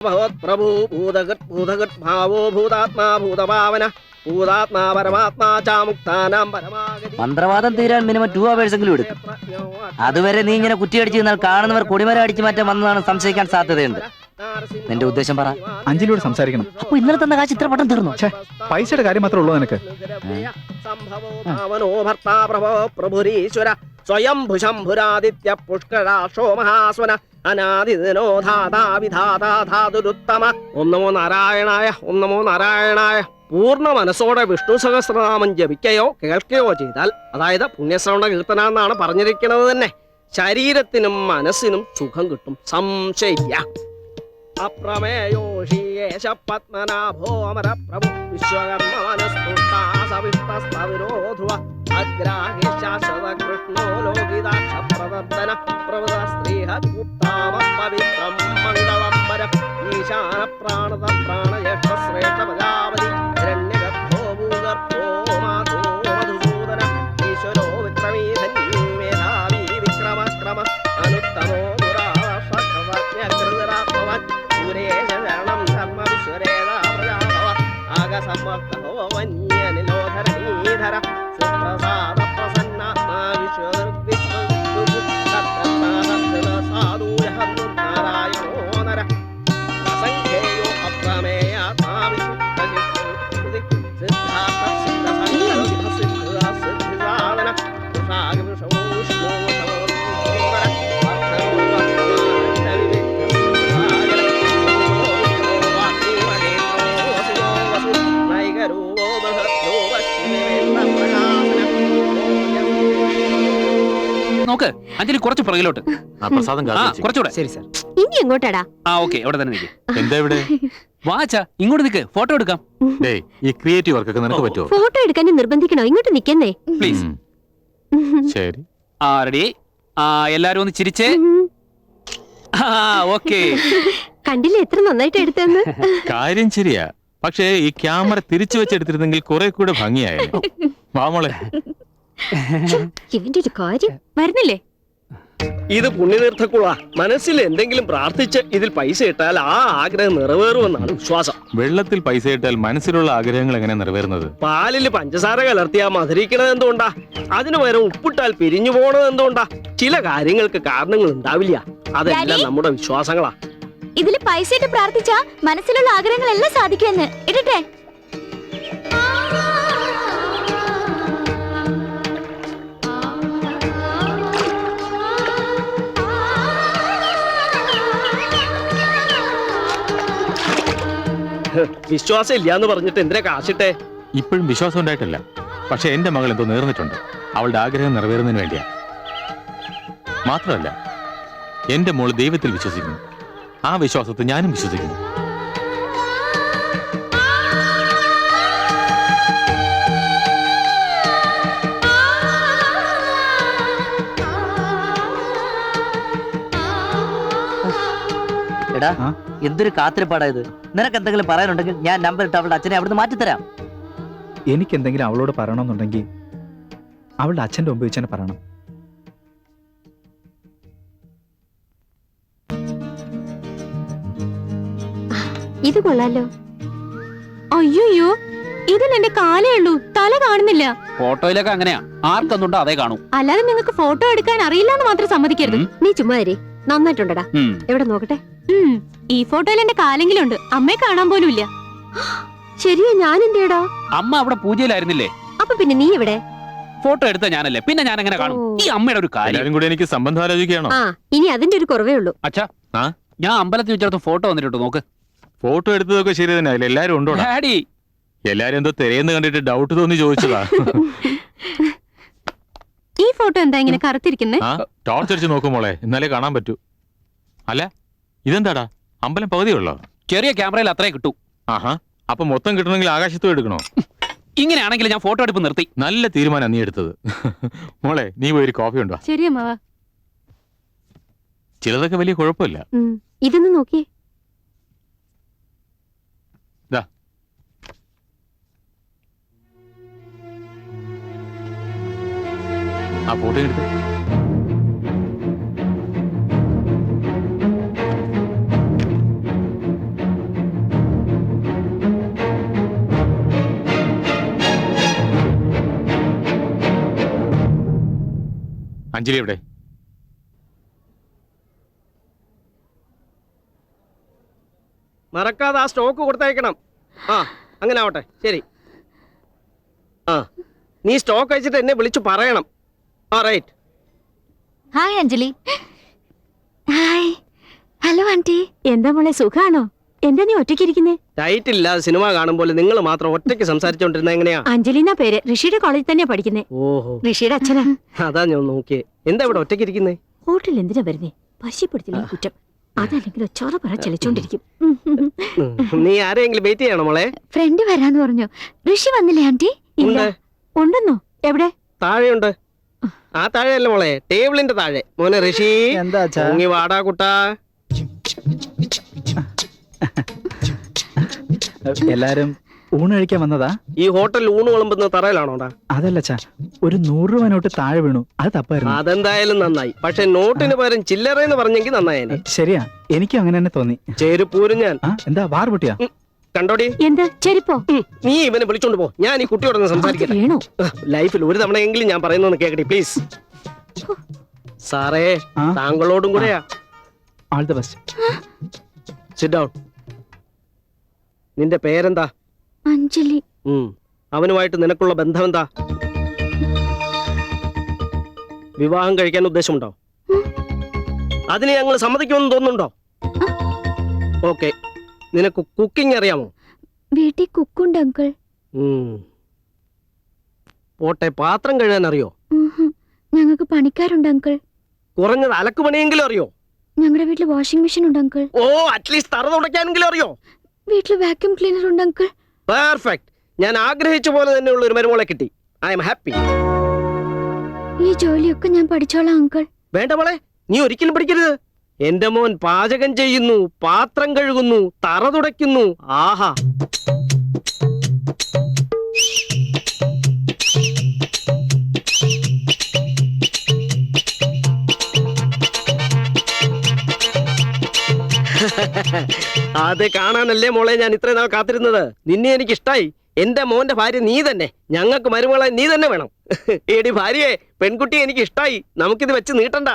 പ്രഭു ഭൂതഗത് ഭൂതഗത് ഭാവോ ഭൂതാത്മാ ഭൂതഭാവന ഭൂതാത്മാ പരമാത്മാ ചാമുക്താനാം പരമാഗതി. മന്ത്രവാദം തീരാൻ മിനിമം 2 hours എങ്കിലും എടുക്കും. അതുവരെ നീ ഇങ്ങനെ കുറ്റിയടിച്ച് നിന്നാൽ കാണുന്നവർ കൊടിമരം അടിച്ചു മാറ്റാൻ വന്നതാണ് സംശയിക്കാൻ സാധ്യതയുണ്ട്. നിന്റെ ഉദ്ദേശം പറ. അഞ്ജലിയോട് സംസാരിക്കണം. അപ്പൊ ഇന്നലെ തന്ന കാശ് ഇത്ര പെട്ടെന്ന് തീർന്നു? പൈസയുടെ കാര്യം മാത്രമേ ഉള്ളൂ നിനക്ക്. പ്രഭുരീശ്വര സ്വയം ഭുശംഭുരാദിത്യ പുഷ്കരാശോ മഹാസ്വന അനാദിനോ ധാതാ വിധാതാ ധാതുരുത്തമ. ഓം നമോ നാരായണായ, ഓം നമോ നാരായണായ. പൂർണ്ണ മനസ്സോടെ വിഷ്ണു സഹസ്രനാമം ജപിക്കുകയോ കേൾക്കുകയോ ചെയ്താൽ, അതായത് പുണ്യശ്രവണ കീർത്തന എന്നാണ് പറഞ്ഞിരിക്കുന്നത് തന്നെ, ശരീരത്തിനും മനസ്സിനും സുഖം കിട്ടും, സംശയില്ല. അപ്രമേയോഷീയേശ പത്മനാഭോ അമര പ്രഭു വിശ്വകർമ്മ മനസ്തുഷ്ടാസവിഷ്ടസ്തവിരോധുവ അഗ്രാഹി ശാശ്വത കൃഷ്ണോ ലോകിതാക്ഷ പ്രവർത്തന പ്രവൃത സ്ത്രീഹ ഉത്താമ പവിത്രം മംഗളംബര ഈശാന പ്രാണത പ്രാണയക്ഷ ശ്രേഷ്ഠ പ്രജാപതി ഹിരണ്യഗർഭോ ഭൂഗർഭോ മാധോ മധുസൂദന ഈശ്വരോ വിക്രമീ ധന്യീ മേധാവി വിക്രമക്രമ അനുത്തമോ ദുരാശകൃതരാത്മവൻ സുരേശരണം ധർമ്മ വിശ്വരേതാ പ്രജാഭവ ആകസമർത്ഥോ വന്യനിലോധരണീധര സുപ്രസാദ പ്രസന്നാത്മാ വിശ്വ സാധൂരഹന്നു നാരായണോ നര അസംഖ്യേയോ അപ്രമേയാത്മാ വിശുദ്ധ സിദ്ധാർത്ഥ സിദ്ധ സിദ്ധാദന വിഷ്ണു നോക്ക് അഞ്ജലി കുറച്ച് പുറകിലോട്ട്. പ്രസാദം കുറച്ചുകൂടെ. ശരി സാർ. ഇനി എങ്ങോട്ടാടാ? ഓക്കെ, അവിടെ തന്നെ നിൽക്ക്. എന്താ ഇവിടെ? വാച്ചാ ഇങ്ങോട്ട് നിൽക്ക്, ഫോട്ടോ എടുക്കാം. ഈ ക്രിയേറ്റീവ് വർക്കൊക്കെ നിനക്ക് പറ്റുമോ? ഫോട്ടോ എടുക്കാൻ നിർബന്ധിക്കണോ? ഇങ്ങോട്ട് നിക്കുന്നേ പ്ലീസ്. ശരി. റെഡി. എല്ലാരും ഒന്ന് ചിരിച്ചേ. ഓക്കെ. കണ്ടില്ലേ എത്ര നന്നായിട്ട് എടുത്തെന്ന്? കാര്യം ശരിയാ, പക്ഷേ ഈ ക്യാമറ തിരിച്ചു വെച്ചെടുത്തിരുന്നെങ്കിൽ കുറെ കൂടെ ഭംഗിയായിരുന്നു. വാമോളെ, ഇവന്റെ ഒരു കാര്യം. വരുന്നില്ലേ? ഇത് പുണ്യതീർത്ഥക്കുള. മനസ്സിൽ എന്തെങ്കിലും പ്രാർത്ഥിച്ച് ഇതിൽ പൈസ ഇട്ടാൽ ആ ആഗ്രഹം നിറവേറുമെന്നാണ് വിശ്വാസം. വെള്ളത്തിൽ പൈസ ഇട്ടാൽ മനസ്സിലുള്ള ആഗ്രഹങ്ങൾ എങ്ങനെ നിറവേറുന്നത്? പാലിൽ പഞ്ചസാര കലർത്തിയാ മധുരിക്കണത് എന്തുകൊണ്ടാ? അതിനു പകരം ഉപ്പിട്ടാൽ പിരിഞ്ഞു പോണത് എന്തുകൊണ്ടാ? ചില കാര്യങ്ങൾക്ക് കാരണങ്ങൾ ഉണ്ടാവില്ല, അതെല്ലാം നമ്മുടെ വിശ്വാസങ്ങളാ. ഇതില് പൈസ ഇട്ട് പ്രാർത്ഥിച്ചാ മനസ്സിലുള്ള ആഗ്രഹങ്ങളെല്ലാം സാധിക്കുമെന്ന് ഇടട്ടെ. വിശ്വാസം ഇല്ലാന്ന് പറഞ്ഞിട്ട് എന്തിനാ കാശിട്ടെ? ഇപ്പോഴും വിശ്വാസം ഉണ്ടായിട്ടില്ല, പക്ഷെ എന്റെ മകൾ എന്തോ നേർന്നിട്ടുണ്ട്. അവളുടെ ആഗ്രഹം നിറവേറുന്നതിന് വേണ്ടിയാ. മാത്രമല്ല, എന്റെ മോള് ദൈവത്തിൽ വിശ്വസിക്കുന്നു. ആ വിശ്വാസത്തെ ഞാനും വിശ്വസിക്കുന്നു. എടാ, എന്തൊരു കാത്തിരിപ്പാടായത്. നിനക്ക് എന്തെങ്കിലും പറയാനുണ്ടെങ്കിൽ ഞാൻ നമ്പർ ഇട്ട് അവളുടെ അച്ഛനെ അവിടുന്ന് മാറ്റിത്തരാം. എനിക്ക് എന്തെങ്കിലും അവളോട് പറയണമെന്നുണ്ടെങ്കിൽ അവളുടെ അച്ഛന്റെ മുമ്പ് വെച്ച് തന്നെ പറയണം. ഇത് കൊള്ളാലോ. അയ്യോ, ഇതിൽ എന്റെ കാലേ ഉള്ളൂ, തല കാണുന്നില്ല. ഫോട്ടോയിലൊക്കെ അങ്ങനെയാ, ആർക്കൊന്നുണ്ടോ അതേ കാണൂ. അല്ലാതെ നിങ്ങൾക്ക് ഫോട്ടോ എടുക്കാൻ അറിയില്ലെന്ന് മാത്രം സമ്മതിക്കരുത്. നീ ചുമ്മാ നന്നായിട്ടുണ്ടടാ. എവിടെ നോക്കട്ടെ. ഈ ഫോട്ടോയിൽ എന്റെ കാലെങ്കിലും ഉണ്ട്, അമ്മയെ കാണാൻ പോലും ഇല്ല. ശരിയാ, ഞാൻ എന്റെടാ? അമ്മ അവിടെ പൂജയിലായിരുന്നില്ലേ? അപ്പൊ പിന്നെ നീ എവിടെ? ഫോട്ടോ എടുത്ത ഞാനല്ലേ, പിന്നെ ഞാൻ എങ്ങനെ കാണും? ഈ അമ്മയുടെ ഒരു കാര്യം. എല്ലാരും കൂടി എനിക്ക് സംബന്ധം ആലോചിക്കുകയാണോ? ഇനി അതിന്റെ ഒരു കുറവേ ഉള്ളൂ. അച്ഛാ, ഞാൻ അമ്പലത്തിൽ വെച്ചിടത്ത് ഫോട്ടോ വന്നിട്ട് നോക്ക്. ഫോട്ടോ എടുത്തതൊക്കെ ശരി തന്നെ, എല്ലാരും ഉണ്ടോ? ഡാഡി, എല്ലാരും എന്തോ തിരയെന്ന് കണ്ടിട്ട് ഡൗട്ട് തോന്നി ചോദിച്ചതാ. ഈ ഫോട്ടോ എന്താ ഇങ്ങനെ കറുത്തിരിക്കുന്നേ? ടോർച്ച് അടിച്ച് നോക്കും മോളെ, എന്നാലേ കാണാൻ പറ്റൂ. അല്ല, ഇതെന്താടാ, അമ്പലം പകുതിയുള്ളോ? ചെറിയ ക്യാമറയിൽ അത്രേ കിട്ടൂ. ആഹാ, അപ്പൊ മൊത്തം കിട്ടണമെങ്കിൽ ആകാശത്തും എടുക്കണോ? ഇങ്ങനെയാണെങ്കിൽ ഞാൻ ഫോട്ടോ എടുപ്പ് നിർത്തി. നല്ല തീരുമാനം നീ എടുത്തത്. മോളെ, നീ പോയി ഒരു കോഫി ഉണ്ടോ? ശരിയമ്മാവ. ചിലതൊക്കെ വലിയ കുഴപ്പമില്ല. ഇതൊന്ന് നോക്കിയേ. ആ ഫോട്ടോ എടുത്ത് അഞ്ജലി എവിടെ? മറക്കാതെ ആ സ്റ്റോക്ക് കൊടുത്തയക്കണം. ആ അങ്ങനെ ആവട്ടെ, ശരി. ആ നീ സ്റ്റോക്ക് അയച്ചിട്ട് എന്നെ വിളിച്ചു പറയണം. ആ right. Hi Anjali. Hi. Hello aunty. എന്താ മോളെ, സുഖാണോ? എന്താ നീ ഒറ്റയ്ക്കിരിക്കുന്നേ? ടൈറ്റിൽ ഇല്ലാതെ സിനിമ കാണുമ്പോൾ നിങ്ങൾ മാത്രം ഒറ്റയ്ക്ക് സംസാരിച്ചോണ്ടിരുന്ന എങ്ങനെയാ? അഞ്ജലിന പേര്. ഋഷിയുടെ കോളേജിൽ തന്നെയാ പഠിക്കുന്നേ. ഓഹോ, ഋഷിയുടെ അച്ഛനാ. അതാ ഞാൻ നോക്കിയേ. എന്താ ഇവിടെ ഒറ്റയ്ക്ക് ഇരിക്കുന്നേ? ഹോട്ടലിൽ എന്തിനാ വരുന്നേ? പശിപ്പെടുത്തില്ല കുറ്റം. അതല്ലെങ്കിൽ ഒച്ചോറ പറ ചലിച്ചോണ്ടിരിക്കും. നീ ആരെങ്കിലും വെയിറ്റ് ചെയ്യണോ മോളെ? ഫ്രണ്ട് വരാന്ന് പറഞ്ഞു. ഋഷി വന്നില്ലേ ആന്റി? ഇല്ല. ഉണ്ടെന്നോ? എവിടെ? താഴെയുണ്ട്. ആ താഴെയല്ല മോളെ, ടേബിളിന്റെ താഴെ. മോനെ ഋഷി, എന്താ പൊങ്ങി വാടാ കുട്ടാ. എല്ലാരും ഊണ് കഴിക്കാൻ വന്നതാ? ഈ ഹോട്ടൽ ഊണ് വിളമ്പുന്ന തറയിലാണോടാ? അതല്ല ചാ, ഒരു 100 രൂപ നോട്ട് താഴെ വീണു. അത് തപ്പായിരുന്നു. അതെന്തായാലും നന്നായി. പക്ഷെ നോട്ടിന് പകരം ചില്ലറയെന്ന് പറഞ്ഞെങ്കിൽ നന്നായേനെ. ശരിയാ, എനിക്കും അങ്ങനെ തന്നെ തോന്നി. ചേരുപ്പൂരും ഞാൻ. എന്താ വാർ പൊട്ടിയാ? കണ്ടോടി? എന്താ ചെരിപ്പോ? നീ ഇവനെ വിളിച്ചോണ്ട് പോ, ഞാൻ ഈ കുട്ടിയോടൊന്ന് സംസാരിക്കട്ടെ. വേണോ? ലൈഫിൽ ഒരു തവണയെങ്കിലും ഞാൻ പറയുന്നൊന്ന് കേക്കട്ടെ പ്ലീസ്. സാറേ, താങ്കളോടും കൂടെയാ. All the best. Sit down. നിന്റെ പേരെന്താ? അഞ്ജലി. അവനുമായിട്ട് നിനക്കുള്ള ബന്ധം എന്താ? വിവാഹം കഴിക്കാൻ ഉദ്ദേശമുണ്ടോ? അതിന് ഞങ്ങൾ സമ്മതിക്കുമെന്ന് തോന്നുന്നുണ്ടോ? ഓക്കെ. നിനക്ക് കുക്കിംഗ് അറിയാമോ? വീട്ടിൽ കുക്കുണ്ട് അങ്കിൾ. പോട്ടെ, പാത്രം കഴുകാൻ അറിയോ? ഞങ്ങൾക്ക് പണിക്കാരുണ്ട് അങ്കിൾ. കുറഞ്ഞത് അലക്കുപണിയെങ്കിലും അറിയോ? ഞങ്ങളുടെ വീട്ടിൽ വാഷിംഗ് മെഷീൻ ഉണ്ട് അങ്കിൾ. ഓ, അറ്റ്ലീസ്റ്റ് തറ തുടയ്ക്കാനെങ്കിലും അറിയോ? വീട്ടിൽ വാക്യൂം ക്ലീനർ ഉണ്ട് അങ്കിൾ. പെർഫെക്റ്റ്. ഞാൻ ആഗ്രഹിച്ച പോലെ തന്നെയുള്ള ഒരു മരുമോളെ കിട്ടി. I am happy. ഈ ജോലിയൊക്കെ ഞാൻ പഠിച്ചോളാം അങ്കിൾ. വേണ്ട മോളെ, നീ ഒരിക്കലും പഠിക്കരുത്. എന്റെ മോൻ പാചകം ചെയ്യുന്നു, പാത്രം കഴുകുന്നു, തറ തുടയ്ക്കുന്നു. ആഹാ. അത് കാണാനല്ലേ മോളെ ഞാൻ ഇത്രയും നാൾ കാത്തിരുന്നത്. നിന്നെ എനിക്ക് ഇഷ്ടായി. എന്റെ മോന്റെ ഭാര്യ നീ തന്നെ. ഞങ്ങൾക്ക് മരുമകളെ നീ തന്നെ വേണം. എടി ഭാര്യയെ, പെൺകുട്ടിയെ എനിക്ക് ഇഷ്ടായി. നമുക്കിത് വെച്ച് നീട്ടണ്ട.